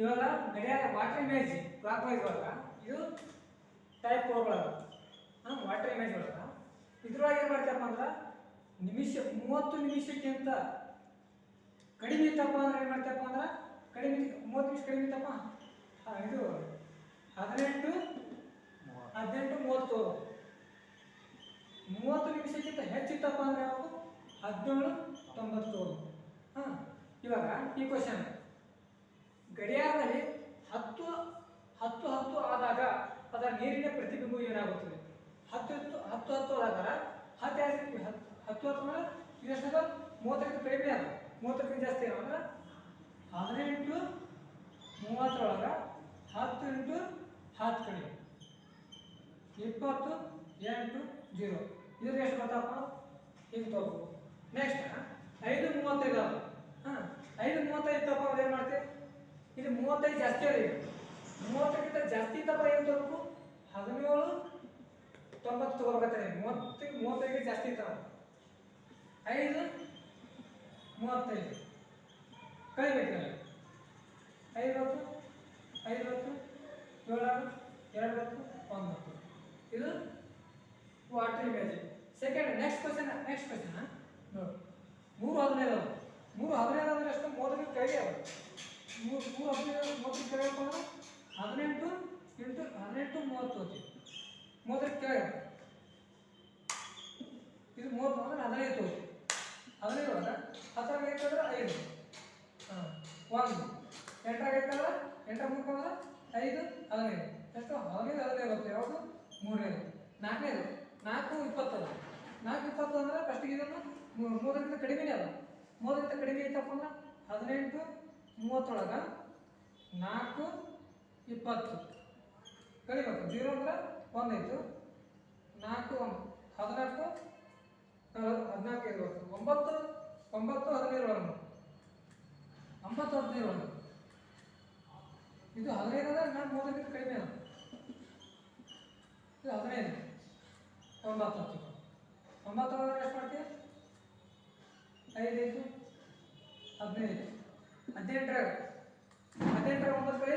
ಇವಾಗ ಗಡಿಯಾರ water image clock wise ಒಳಗ ಇದು ಟೈಪ್ 4 ಒಳಗ ವಾಟರ್ ಇಮೇಜ್ ಒಳಗ ಇದ್ರೊಳಗೆ ಏನು ಮಾಡ್ತಪ್ಪ ಅಂದ್ರೆ ನಿಮಿಷ 30 ನಿಮಿಷಕ್ಕಿಂತ ಕಡಿಮೆ ಇತ್ತಪ್ಪ ಅಂದ್ರೆ ಏನು ಮಾಡ್ತಪ್ಪ ಅಂದ್ರೆ ಕಡಿಮೆ 30 ನಿಮಿಷ ಕಡಿಮೆ ಇತ್ತಪ್ಪ ಇದು 18 30 30 ನಿಮಿಷಕ್ಕಿಂತ ಹೆಚ್ಚಿತ್ತಪ್ಪ ಅಂದ್ರೆ ಯಾವುದು 17 90 ಇವಾಗ ಈ ಕ್ವಶನ್ ಗಡಿಯಾರದಲ್ಲಿ 10 10 10 ಆದಾಗ ಅದರ ನೀರಿನ ಪ್ರತಿಬಿಂಬ ಏನಾಗುತ್ತದೆ 10 10 10 ಆದಾಗ 10 10 10 ಇದೆಷ್ಟು 30 ಕಡಿಮೆ ಅದ 30 ಜಾಸ್ತಿ ಅಂದ್ರೆ 18 30 ಒಳಗ 10 ಇಂಟು 10 ಕಡಿಮೆ 20 8 0 ಇದ್ರ ಎಷ್ಟು ಬರ್ತಪ್ಪ ಹೀಗೆ ತಗೋಬೇಕು ನೆಕ್ಸ್ಟ್ 5 35 ಅದ 5 35 ತಪ್ಪ ಅವ್ರು ಏನು ಮಾಡ್ತೀವಿ ಇಲ್ಲಿ 35 ಜಾಸ್ತಿ ಅದ ಈಗ 30ಕ್ಕಿಂತ ಜಾಸ್ತಿ ತಪ್ಪ ಏನು ತಗೋಬೇಕು 17 90 ತಗೋಬೇಕಾಗ್ತದೆ 35 ಜಾಸ್ತಿ ಇರ್ತಾವ 5 35 ಕಳಿಬೇಕಲ್ಲ 50 50 7 20 9 ಇದು water image second next question ನೋಡಿ 3 15 ಅಂದ್ರೆ ಎಷ್ಟು 30 ಕೆಳಗೆ ಅವ 3 15 30 ಕೆಳಗೆ ಬಂದ್ರೆ 18 ಇಂಟು 18 30 30 ಕೆಳಗೆ ಇದು 30 ಅಂದ್ರೆ 15 ತೋತಿ 15 ಒಳಗೆ 10 ಐತಂದ್ರೆ 5 1 8 ಐತಂದ್ರೆ 8 ಮುಖಂದ್ರೆ 5 15 ಎಷ್ಟು 15 15 ಬರುತ್ತೆ ಯಾವುದು 3ನೇದು 4ನೇದು 4 20 ಅದ 4 20 ಅಂದ್ರೆ ಫಸ್ಟಿಗೆ ಇದನ್ನು 3ಕ್ಕಿಂತ ಕಡಿಮೆನೇ ಅದ 3ಕ್ಕಿಂತ ಕಡಿಮೆ ಐತಪ್ಪ ಅಂದ್ರೆ 18 30 ಒಳಗೆ 4 20 ಕಡಿಬೇಕು 0 ಅಂದ್ರೆ 1 ಆಯಿತು 4 14 14 ಇರಬೇಕು 9 9 15 ಒಳಗೆ 9 15 ಒಳಗೆ ಇದು 15 ಅಂದ್ರೆ ನಾನು 3ಕ್ಕಿಂತ ಕಡಿಮೆ ಅದ ಇದು 15 9 9 ಒಳಗೆ ಎಷ್ಟು ಮಾಡ್ತೀವಿ 5 5 15 18 9 ಕಡೆ